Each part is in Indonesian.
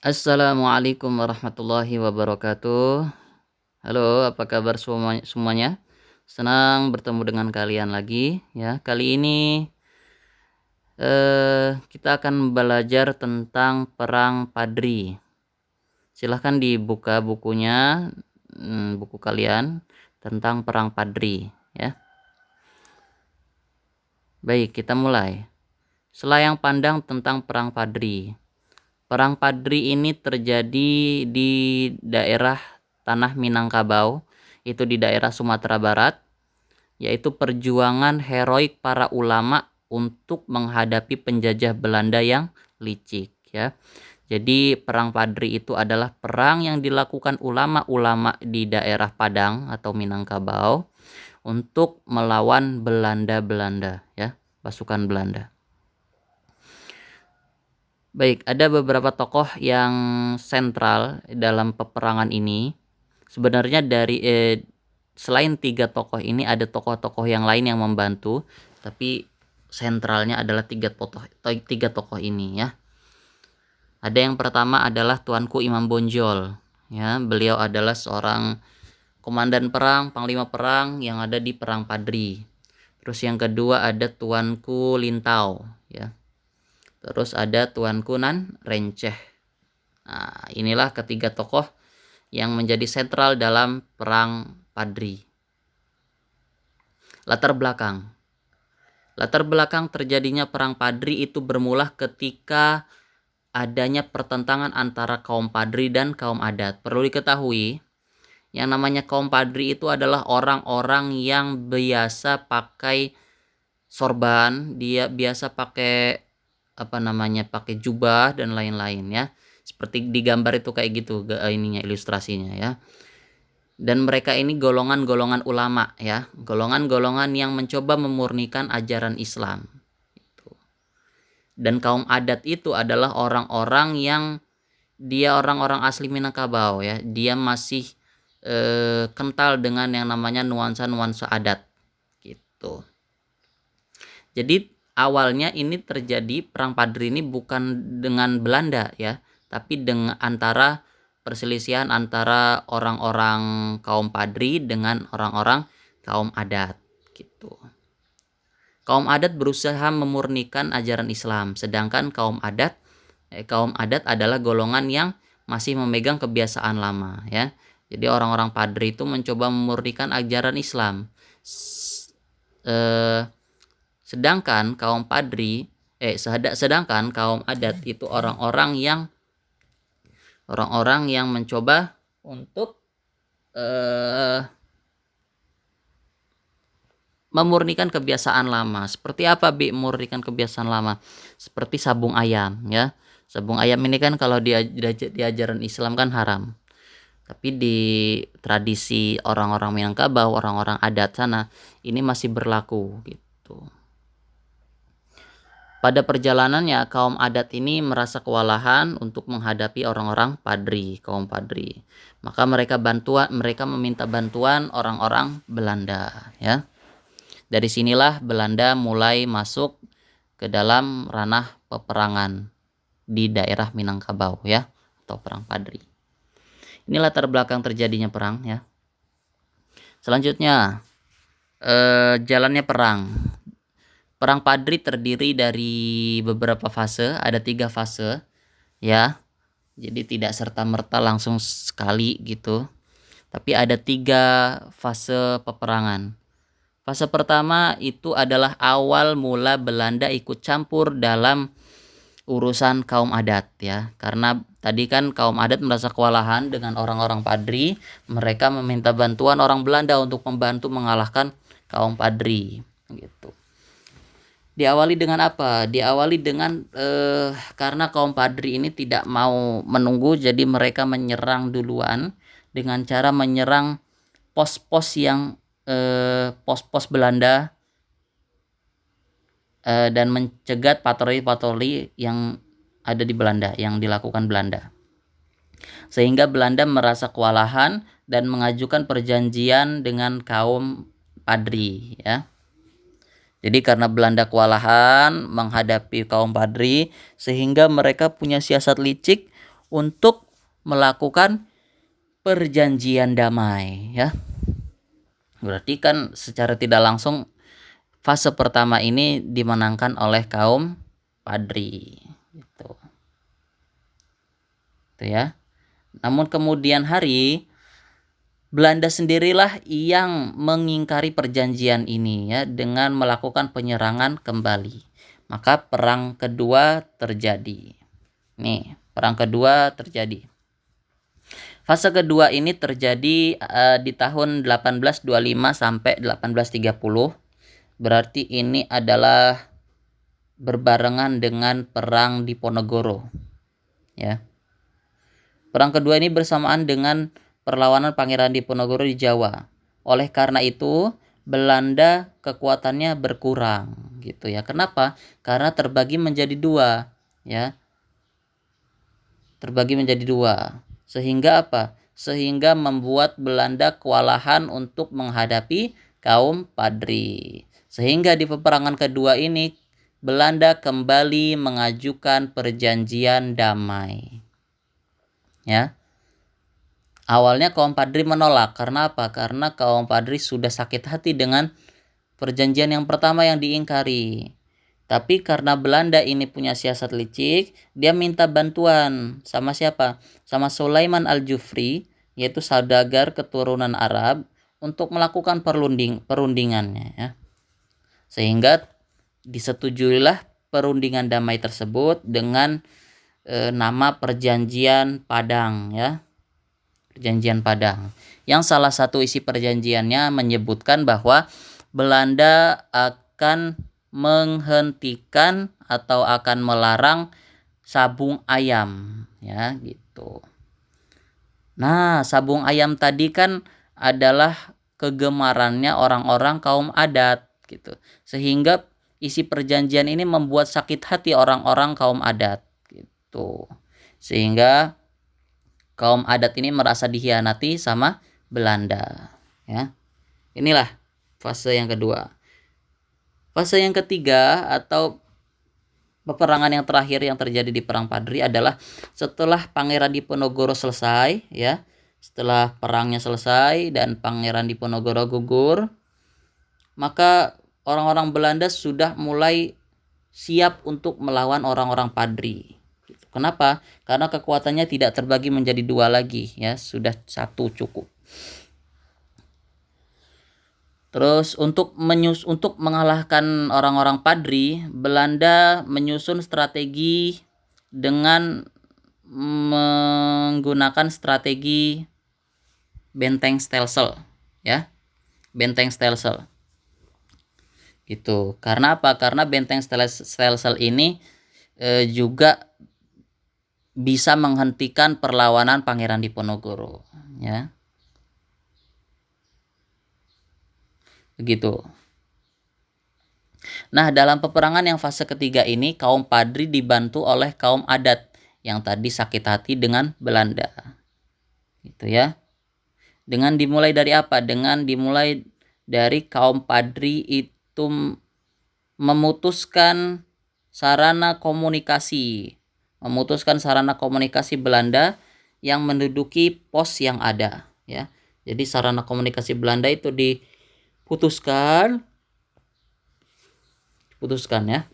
Assalamualaikum warahmatullahi wabarakatuh. Halo, apa kabar semuanya? Senang bertemu dengan kalian lagi ya. Kali ini kita akan belajar tentang perang Padri. Silahkan dibuka bukunya, buku kalian tentang perang Padri ya. Baik, kita mulai. Selayang pandang tentang perang Padri. Perang Padri ini terjadi di daerah tanah Minangkabau, itu di daerah Sumatera Barat, yaitu perjuangan heroik para ulama untuk menghadapi penjajah Belanda yang licik ya. Jadi perang Padri itu adalah perang yang dilakukan ulama-ulama di daerah Padang atau Minangkabau untuk melawan Belanda ya, pasukan Belanda. Baik, ada beberapa tokoh yang sentral dalam peperangan ini. Sebenarnya selain 3 tokoh ini ada tokoh-tokoh yang lain yang membantu, tapi sentralnya adalah tiga tokoh ini ya. Ada yang pertama adalah Tuanku Imam Bonjol ya. Beliau adalah seorang komandan perang, panglima perang yang ada di perang Padri. Terus yang kedua ada Tuanku Lintau ya. Terus ada Tuanku Nan Renceh. Nah, inilah ketiga tokoh yang menjadi sentral dalam perang Padri. Latar belakang terjadinya perang Padri itu bermula ketika adanya pertentangan antara kaum Padri dan kaum adat. Perlu diketahui, yang namanya kaum Padri itu adalah orang-orang yang biasa pakai sorban, dia biasa pakai pakai jubah dan lain-lain ya. Seperti di gambar itu kayak gitu ilustrasinya ya. Dan mereka ini golongan-golongan ulama ya, golongan-golongan yang mencoba memurnikan ajaran Islam. Dan kaum adat itu adalah orang-orang yang dia orang-orang asli Minangkabau ya, dia masih kental dengan yang namanya nuansa-nuansa adat gitu. Jadi awalnya ini terjadi perang Padri ini bukan dengan Belanda ya, tapi dengan perselisihan antara orang-orang kaum Padri dengan orang-orang kaum adat gitu. Kaum adat berusaha memurnikan ajaran Islam, sedangkan kaum adat adalah golongan yang masih memegang kebiasaan lama ya. Jadi orang-orang Padri itu mencoba memurnikan ajaran Islam. Sedangkan kaum adat itu orang-orang yang mencoba untuk memurnikan kebiasaan lama. Seperti apa memurnikan kebiasaan lama? Seperti sabung ayam ya. Sabung ayam ini kan kalau di ajaran Islam kan haram. Tapi di tradisi orang-orang Minangkabau, orang-orang adat sana, ini masih berlaku gitu. Pada perjalanannya, kaum adat ini merasa kewalahan untuk menghadapi orang-orang kaum Padri. Maka mereka meminta bantuan orang-orang Belanda ya. Dari sinilah Belanda mulai masuk ke dalam ranah peperangan di daerah Minangkabau ya, atau perang Padri. Ini latar belakang terjadinya perang ya. Selanjutnya jalannya perang. Perang Padri terdiri dari beberapa fase, ada 3 fase ya. Jadi tidak serta-merta langsung sekali gitu. Tapi ada 3 fase peperangan. Fase pertama itu adalah awal mula Belanda ikut campur dalam urusan kaum adat ya. Karena tadi kan kaum adat merasa kewalahan dengan orang-orang Padri, mereka meminta bantuan orang Belanda untuk membantu mengalahkan kaum Padri gitu. Diawali dengan apa? Diawali dengan karena kaum Padri ini tidak mau menunggu, jadi mereka menyerang duluan dengan cara menyerang pos-pos pos-pos Belanda dan mencegat patroli-patroli yang ada di Belanda, yang dilakukan Belanda. Sehingga Belanda merasa kewalahan dan mengajukan perjanjian dengan kaum Padri ya. Jadi karena Belanda kewalahan menghadapi kaum Padri, sehingga mereka punya siasat licik untuk melakukan perjanjian damai, ya. Berarti kan secara tidak langsung fase pertama ini dimenangkan oleh kaum Padri, gitu. Itu ya. Namun kemudian hari Belanda sendirilah yang mengingkari perjanjian ini ya dengan melakukan penyerangan kembali. Maka perang kedua terjadi. Nih, perang kedua terjadi. Fase kedua ini terjadi di tahun 1825 sampai 1830. Berarti ini adalah berbarengan dengan perang Diponegoro. Ya. Perang kedua ini bersamaan dengan perlawanan Pangeran Diponegoro di Jawa. Oleh karena itu, Belanda kekuatannya berkurang gitu ya. Kenapa? Karena terbagi menjadi dua, ya. Terbagi menjadi dua. Sehingga apa? Sehingga membuat Belanda kewalahan untuk menghadapi kaum Padri. Sehingga di peperangan kedua ini Belanda kembali mengajukan perjanjian damai. Ya. Awalnya kaum Padri menolak. Karena apa? Karena kaum Padri sudah sakit hati dengan perjanjian yang pertama yang diingkari. Tapi karena Belanda ini punya siasat licik, dia minta bantuan sama siapa? Sama Sulaiman Al-Jufri, yaitu saudagar keturunan Arab, untuk melakukan perundingannya. Ya. Sehingga disetujuilah perundingan damai tersebut dengan nama Perjanjian Padang, ya. Perjanjian Padang. Yang salah satu isi perjanjiannya menyebutkan bahwa Belanda akan menghentikan atau akan melarang sabung ayam, ya gitu. Nah, sabung ayam tadi kan adalah kegemarannya orang-orang kaum adat gitu. Sehingga isi perjanjian ini membuat sakit hati orang-orang kaum adat gitu. Sehingga kaum adat ini merasa dikhianati sama Belanda, ya. Inilah fase yang kedua. Fase yang ketiga atau peperangan yang terakhir yang terjadi di Perang Padri adalah setelah Pangeran Diponegoro selesai, ya. Setelah perangnya selesai dan Pangeran Diponegoro gugur, maka orang-orang Belanda sudah mulai siap untuk melawan orang-orang Padri. Kenapa? Karena kekuatannya tidak terbagi menjadi dua lagi, ya, sudah satu cukup. Terus untuk mengalahkan orang-orang Padri, Belanda menyusun strategi dengan menggunakan strategi benteng Stelsel, ya. Benteng Stelsel. Gitu. Karena apa? Karena benteng Stelsel ini juga bisa menghentikan perlawanan Pangeran Diponegoro, ya. Begitu. Nah, dalam peperangan yang fase ketiga ini, kaum Padri dibantu oleh kaum adat yang tadi sakit hati dengan Belanda. Gitu ya. Dengan dimulai dari apa? Dengan dimulai dari kaum Padri itu memutuskan sarana komunikasi Belanda yang menduduki pos yang ada, ya. Jadi sarana komunikasi Belanda itu diputuskan ya.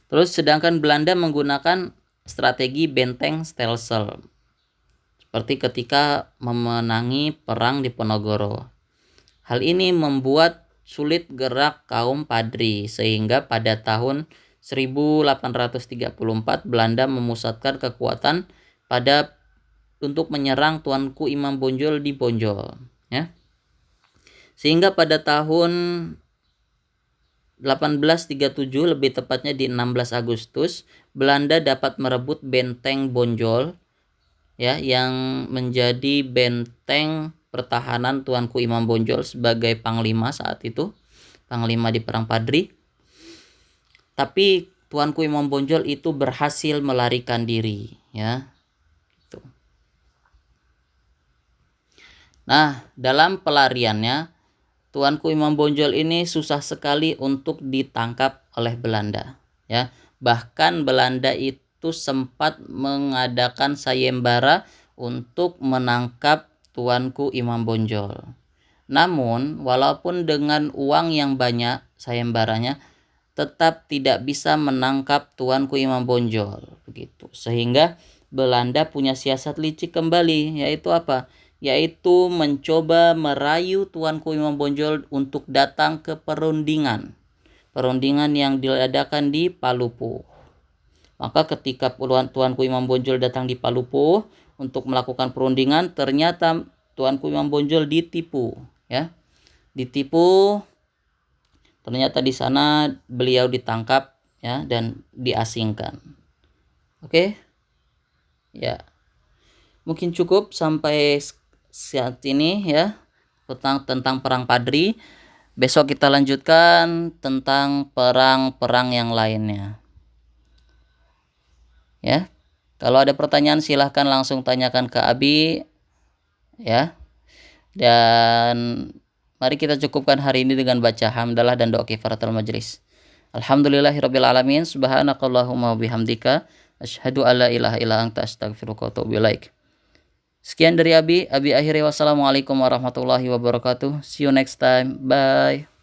Terus sedangkan Belanda menggunakan strategi benteng Stelsel seperti ketika memenangi perang Diponegoro. Hal ini membuat sulit gerak kaum Padri sehingga pada tahun 1834 Belanda memusatkan kekuatan untuk menyerang Tuanku Imam Bonjol di Bonjol, ya. Sehingga pada tahun 1837, lebih tepatnya di 16 Agustus, Belanda dapat merebut benteng Bonjol, ya, yang menjadi benteng pertahanan Tuanku Imam Bonjol sebagai panglima saat itu, panglima di Perang Padri. Tapi Tuanku Imam Bonjol itu berhasil melarikan diri, ya. Gitu. Nah, dalam pelariannya Tuanku Imam Bonjol ini susah sekali untuk ditangkap oleh Belanda, ya. Bahkan Belanda itu sempat mengadakan sayembara untuk menangkap tuanku Imam Bonjol. Namun, walaupun dengan uang yang banyak sayembaranya, tetap tidak bisa menangkap tuanku Imam Bonjol, begitu. Sehingga Belanda punya siasat licik kembali, yaitu apa? Yaitu mencoba merayu tuanku Imam Bonjol untuk datang ke perundingan yang diadakan di Palupu. Maka ketika tuanku Imam Bonjol datang di Palupu untuk melakukan perundingan, ternyata tuanku Imam Bonjol ditipu, ya. Ditipu. Ternyata di sana beliau ditangkap, ya, dan diasingkan. Oke. Ya. Mungkin cukup sampai saat ini, ya, tentang perang Padri. Besok kita lanjutkan tentang perang-perang yang lainnya. Ya. Kalau ada pertanyaan silahkan langsung tanyakan ke Abi, ya. Dan mari kita cukupkan hari ini dengan baca hamdalah dan doa kifaratul majlis. Alhamdulillahirabbil alamin, subhanakallahumma wabihamdika asyhadu alla ilaha illa anta astaghfiruka wa atubu ilaik. Sekian dari Abi akhiri, wassalamualaikum warahmatullahi wabarakatuh. See you next time. Bye.